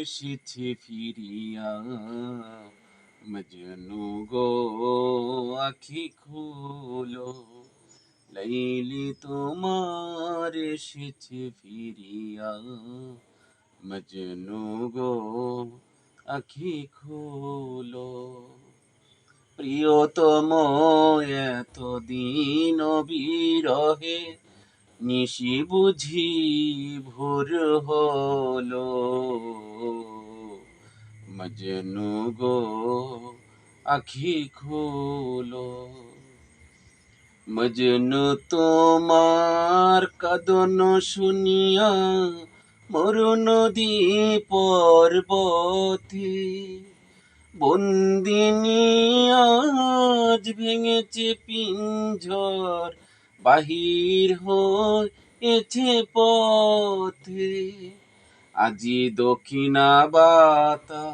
এসেছে ফিরিয়া, মজনু গো আখি খুলো, লাইলি তোমার এসেছে ফিরিয়া, মজনু গো আখি খুলো। প্রিয়তম এতদিন বিরহে, নিশি বুঝি ভোর হলো, মজনু গো আখি খোলো। মজনু তোমার কাঁদন শুনিয়া, মরু নদী পর্বতে, বন্দিনী আজ ভেঙেছে পিঞ্জর, বাহির হয়েছে পথে, আজি দক্ষিণা বাতা